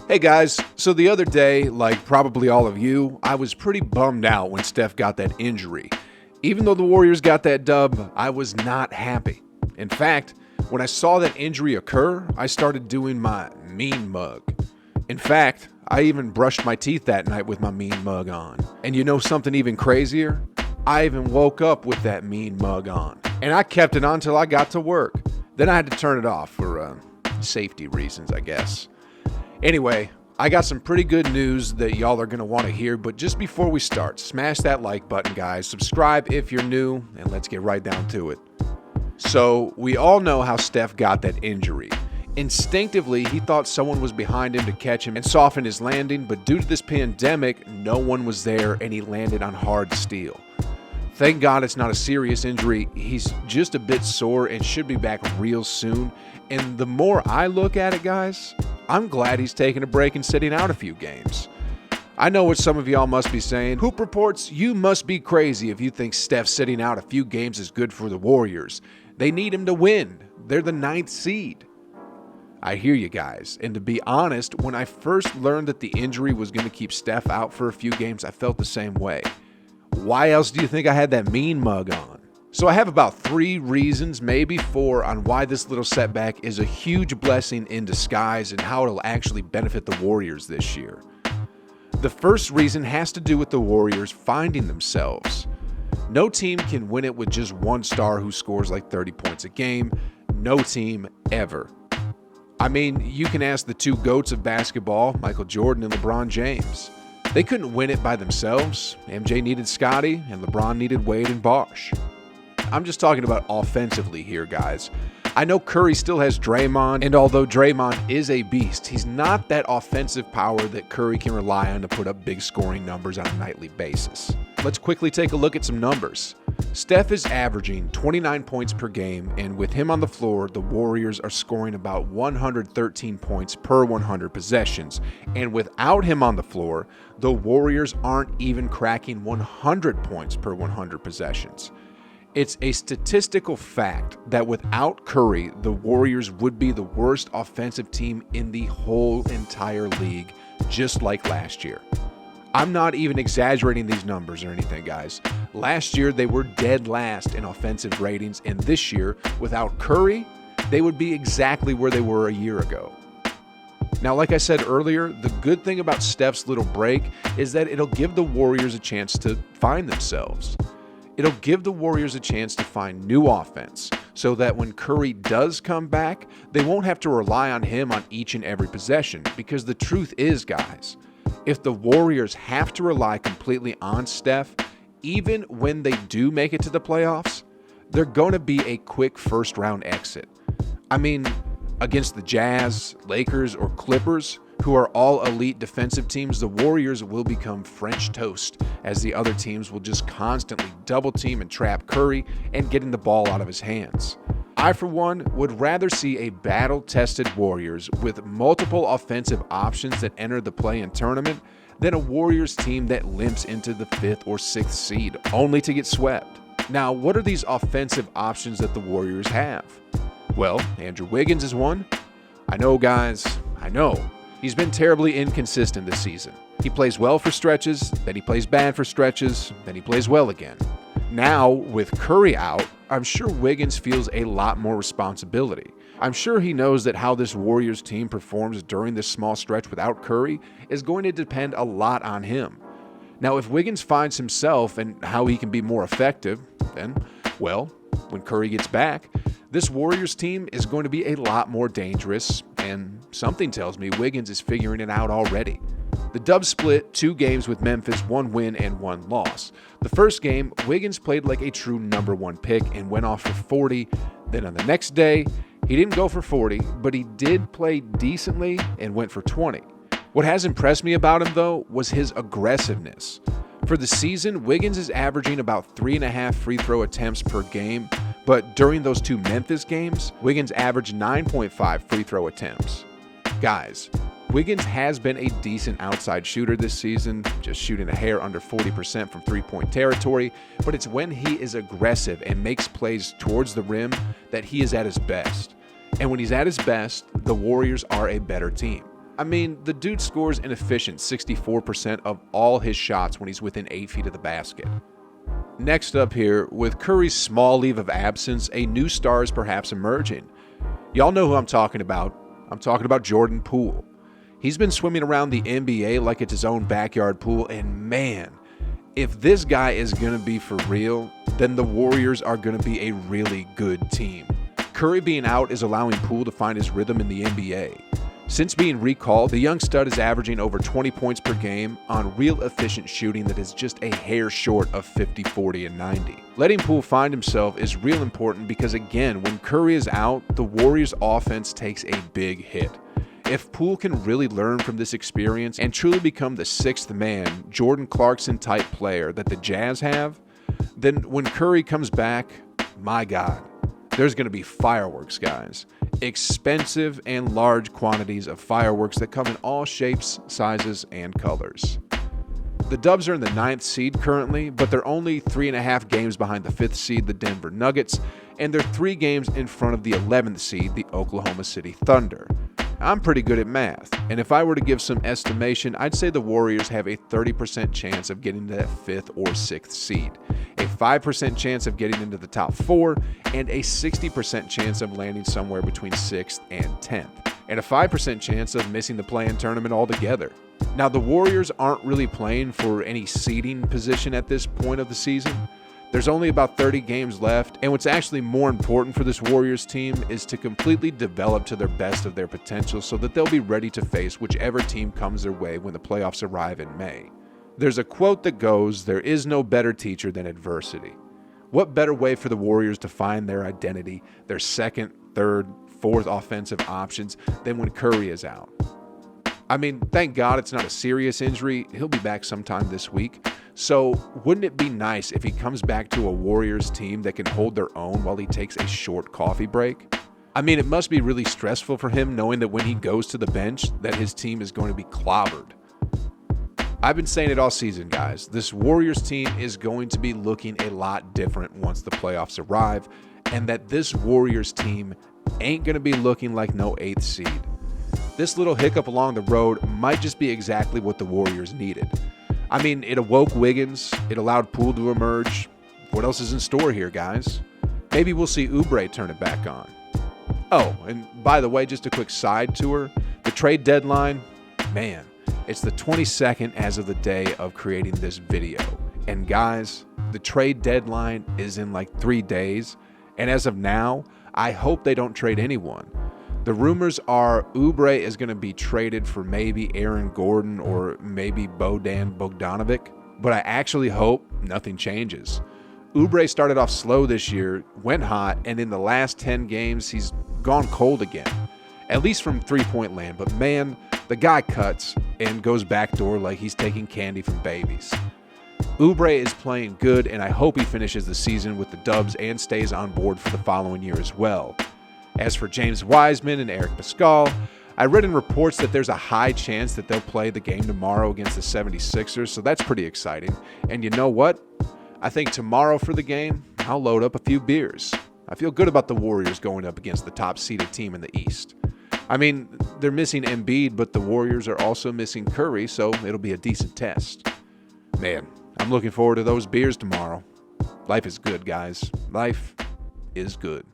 Hey guys, so the other day, like probably all of you, I was pretty bummed out when Steph got that injury. Even though the Warriors got that dub, I was not happy. In fact, when I saw that injury occur, I started doing my mean mug. In fact, I even brushed my teeth that night with my mean mug on. And you know something even crazier? I even woke up with that mean mug on. And I kept it on till I got to work. Then I had to turn it off for safety reasons, I guess. Anyway, I got some pretty good news that y'all are going to want to hear, but just before we start, smash that like button, guys. Subscribe if you're new, and let's get right down to it. So, we all know how Steph got that injury. Instinctively, he thought someone was behind him to catch him and soften his landing, but due to this pandemic, no one was there and he landed on hard steel. Thank God it's not a serious injury. He's just a bit sore and should be back real soon. And the more I look at it, guys, I'm glad he's taking a break and sitting out a few games. I know what some of y'all must be saying. Hoop Reports, you must be crazy if you think Steph sitting out a few games is good for the Warriors. They need him to win. They're the 9th seed. I hear you guys, and to be honest, when I first learned that the injury was going to keep Steph out for a few games, I felt the same way. Why else do you think I had that mean mug on? So I have about 3 reasons, maybe 4, on why this little setback is a huge blessing in disguise and how it'll actually benefit the Warriors this year. The first reason has to do with the Warriors finding themselves. No team can win it with just one star who scores like 30 points a game. No team ever. I mean, you can ask the 2 GOATs of basketball, Michael Jordan and LeBron James. They couldn't win it by themselves. MJ needed Scottie, and LeBron needed Wade and Bosh. I'm just talking about offensively here, guys. I know Curry still has Draymond, and although Draymond is a beast, he's not that offensive power that Curry can rely on to put up big scoring numbers on a nightly basis. Let's quickly take a look at some numbers. Steph is averaging 29 points per game, and with him on the floor, the Warriors are scoring about 113 points per 100 possessions. And without him on the floor, the Warriors aren't even cracking 100 points per 100 possessions. It's a statistical fact that without Curry, the Warriors would be the worst offensive team in the whole entire league, just like last year. I'm not even exaggerating these numbers or anything, guys. Last year, they were dead last in offensive ratings, and this year, without Curry, they would be exactly where they were a year ago. Now, like I said earlier, the good thing about Steph's little break is that it'll give the Warriors a chance to find themselves. It'll give the Warriors a chance to find new offense so that when Curry does come back, they won't have to rely on him on each and every possession. Because the truth is, guys, if the Warriors have to rely completely on Steph, even when they do make it to the playoffs, they're going to be a quick first-round exit. I mean, against the Jazz, Lakers, or Clippers, who are all elite defensive teams, the Warriors will become French toast, as the other teams will just constantly double team and trap Curry and getting the ball out of his hands. I, for one, would rather see a battle-tested Warriors with multiple offensive options that enter the play-in tournament than a Warriors team that limps into the 5th or 6th seed, only to get swept. Now, what are these offensive options that the Warriors have? Well, Andrew Wiggins is one. I know, guys, I know. He's been terribly inconsistent this season. He plays well for stretches, then he plays bad for stretches, then he plays well again. Now, with Curry out, I'm sure Wiggins feels a lot more responsibility. I'm sure he knows that how this Warriors team performs during this small stretch without Curry is going to depend a lot on him. Now, if Wiggins finds himself and how he can be more effective, then, well, when Curry gets back, this Warriors team is going to be a lot more dangerous, and something tells me Wiggins is figuring it out already. The Dubs split 2 games with Memphis, 1 win and 1 loss. The first game, Wiggins played like a true number 1 pick and went off for 40. Then on the next day, he didn't go for 40, but he did play decently and went for 20. What has impressed me about him, though, was his aggressiveness. For the season, Wiggins is averaging about 3.5 free throw attempts per game, but during those 2 Memphis games, Wiggins averaged 9.5 free throw attempts. Guys, Wiggins has been a decent outside shooter this season, just shooting a hair under 40% from three-point territory, but it's when he is aggressive and makes plays towards the rim that he is at his best. And when he's at his best, the Warriors are a better team. I mean, the dude scores an efficient 64% of all his shots when he's within 8 feet of the basket. Next up here, with Curry's small leave of absence, a new star is perhaps emerging. Y'all know who I'm talking about. I'm talking about Jordan Poole. He's been swimming around the NBA like it's his own backyard pool, and man, if this guy is going to be for real, then the Warriors are going to be a really good team. Curry being out is allowing Poole to find his rhythm in the NBA. Since being recalled, the young stud is averaging over 20 points per game on real efficient shooting that is just a hair short of 50, 40, and 90. Letting Poole find himself is real important because, again, when Curry is out, the Warriors' offense takes a big hit. If Poole can really learn from this experience and truly become the sixth man, Jordan Clarkson-type player that the Jazz have, then when Curry comes back, my God, there's going to be fireworks, guys. Expensive and large quantities of fireworks that come in all shapes, sizes, and colors. The Dubs are in the 9th seed currently, but they're only 3.5 games behind the 5th seed, the Denver Nuggets, and they're 3 games in front of the 11th seed, the Oklahoma City Thunder. I'm pretty good at math, and if I were to give some estimation, I'd say the Warriors have a 30% chance of getting to that 5th or 6th seed, a 5% chance of getting into the top 4, and a 60% chance of landing somewhere between 6th and 10th, and a 5% chance of missing the play-in tournament altogether. Now, the Warriors aren't really playing for any seeding position at this point of the season. There's only about 30 games left, and what's actually more important for this Warriors team is to completely develop to their best of their potential so that they'll be ready to face whichever team comes their way when the playoffs arrive in May. There's a quote that goes, "There is no better teacher than adversity." What better way for the Warriors to find their identity, their second, third, fourth offensive options than when Curry is out? I mean, thank God it's not a serious injury. He'll be back sometime this week. So wouldn't it be nice if he comes back to a Warriors team that can hold their own while he takes a short coffee break? I mean, it must be really stressful for him knowing that when he goes to the bench that his team is going to be clobbered. I've been saying it all season, guys. This Warriors team is going to be looking a lot different once the playoffs arrive, and that this Warriors team ain't going to be looking like no 8th seed. This little hiccup along the road might just be exactly what the Warriors needed. I mean, it awoke Wiggins. It allowed Poole to emerge. What else is in store here, guys? Maybe we'll see Oubre turn it back on. Oh, and by the way, just a quick side tour. The trade deadline, man, it's the 22nd as of the day of creating this video. And guys, the trade deadline is in like 3 days. And as of now, I hope they don't trade anyone. The rumors are Oubre is going to be traded for maybe Aaron Gordon or maybe Bojan Bogdanovic, but I actually hope nothing changes. Oubre started off slow this year, went hot, and in the last 10 games, he's gone cold again, at least from three-point land. But man, the guy cuts and goes backdoor like he's taking candy from babies. Oubre is playing good, and I hope he finishes the season with the Dubs and stays on board for the following year as well. As for James Wiseman and Eric Pascal, I read in reports that there's a high chance that they'll play the game tomorrow against the 76ers, so that's pretty exciting. And you know what? I think tomorrow for the game, I'll load up a few beers. I feel good about the Warriors going up against the top-seeded team in the East. I mean, they're missing Embiid, but the Warriors are also missing Curry, so it'll be a decent test. Man, I'm looking forward to those beers tomorrow. Life is good, guys. Life is good.